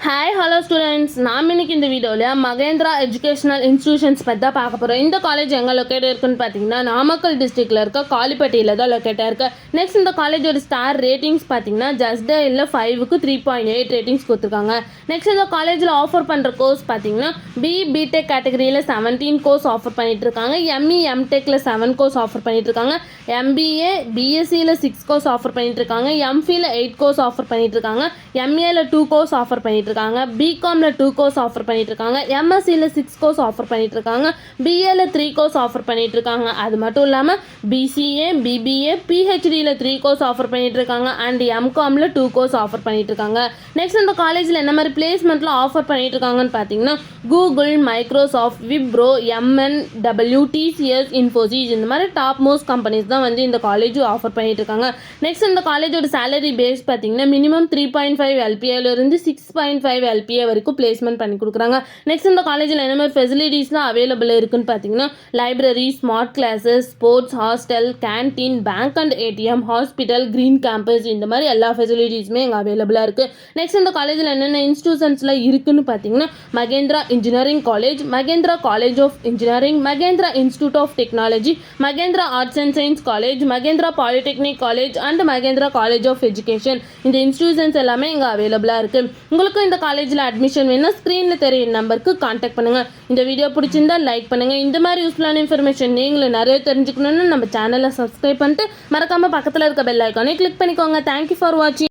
Hi hello students, நாம் இன்னைக்கு இந்த வீடியோவில் மகேந்திரா எஜுகேஷனல் இன்ஸ்டிடியூஷன்ஸ் பற்றி தான் பார்க்க போகிறோம். இந்த காலேஜ் எங்கே லொக்கேட் இருக்குன்னு பார்த்தீங்கன்னா நாமக்கல் டிஸ்ட்ரிக்டில் இருக்க காலிப்பட்டியில் தான் லொக்கேட்டாக இருக்குது. நெக்ஸ்ட் இந்த காலேஜோட ஸ்டார் ரேட்டிங்ஸ் பார்த்தீங்கன்னா ஜஸ்ட் இல்லை 5க்கு 3.8 ரேட்டிங்ஸ் கொடுத்துருக்காங்க. நெக்ஸ்ட் இந்த காலேஜில் ஆஃபர் பண்ணுற கோர்ஸ் பார்த்தீங்கன்னா பிடெக் கேட்டகரியில் 17 கோர்ஸ் ஆஃபர் பண்ணிட்டு இருக்காங்க. எம்இ எம்டெக்கில் 7 கோர்ஸ் ஆஃபர் பண்ணிட்டு இருக்காங்க. எம்பிஏ பிஎஸ்சியில் 6 கோர்ஸ் ஆஃபர் பண்ணிட்டு இருக்காங்க. எம்ஃபியில் 8 கோர்ஸ் ஆஃபர் பண்ணிட்டு இருக்காங்க. எம்ஏல 2 கோர்ஸ் ஆஃபர் பண்ணிட்டு இருக்காங்க. பிகாம்ல 2 கோர்ஸ் ஆஃபர் பண்ணிட்டு இருக்காங்க. எம்எஸ்சியில் 6 கோர்ஸ் ஆஃபர் பண்ணிட்டு இருக்காங்க. பிஏல 3 கோர்ஸ் ஆஃபர் பண்ணிட்டு இருக்காங்க. அது மட்டும் இல்லாமல் பிசிஏ பிபிஏ பிஹெச்டியில் 3 கோர்ஸ் ஆஃபர் பண்ணிட்டு இருக்காங்க. அண்ட் எம்காம்ல 2 கோர்ஸ் ஆஃபர் பண்ணிட்டு இருக்காங்க. நெக்ஸ்ட் இந்த காலேஜில் என்ன மாதிரி பிளேஸ்மெண்ட்ல ஆஃபர் பண்ணிட்டு இருக்காங்கன்னு பார்த்தீங்கன்னா Google, Microsoft, Wipro, MNW, TCS, Infosys இந்த மாதிரி டாப் மோஸ்ட் கம்பெனிஸ் தான் வந்து இந்த காலேஜ் ஆஃபர் பண்ணிட்டு இருக்காங்க. நெக்ஸ்ட் இந்த காலேஜோட சேலரி பேஸ் பார்த்தீங்கன்னா மினிமம் 3.5 எல்பிஏல இருந்து 6.5 எல்பிஏ வரைக்கும் பிளேஸ்மெண்ட் பண்ணி கொடுக்குறாங்க. நெக்ஸ்ட் இந்த காலேஜில் என்ன மாதிரி ஃபெசிலிட்டிஸ்லாம் அவைலபிள் இருக்குன்னு பார்த்தீங்கன்னா library, smart classes, sports, hostel, canteen, bank and ATM, hospital, green campus இந்த மாதிரி எல்லா ஃபெசிலிட்டிஸுமே இங்கே அவைலபிளாக இருக்குது. நெக்ஸ்ட் இந்த காலேஜில் என்னென்ன இன்ஸ்டிடியூஷன்ஸ்லாம் இருக்குன்னு பார்த்தீங்கன்னா Mahendra engineering college, Mahendra college of engineering, Mahendra institute of technology, Mahendra arts and science college, Mahendra polytechnic college and Mahendra college of education. இந்த இன்ஸ்டிடியூஷன்ஸ் எல்லாமே இங்கே அவைலபிளாக இருக்குது. உங்களுக்கு இந்த காலேஜில் அட்மிஷன் வேணும்னா ஸ்க்ரீனில் தெரிய நம்பருக்கு கான்டாக்ட் பண்ணுங்கள். இந்த வீடியோ பிடிச்சிருந்தா லைக் பண்ணுங்கள். இந்த மாதிரி யூஸ்ஃபுல்லான இன்ஃபர்மேஷன் நீங்களும் நிறைய தெரிஞ்சுக்கணும்னு நம்ம சேனலை சப்ஸ்கிரைப் பண்ணிட்டு மறக்காமல் பக்கத்தில் இருக்க பெல் ஐக்கானே கிளிக் பண்ணிக்கோங்க. தேங்க்யூ ஃபார் வாட்சிங்.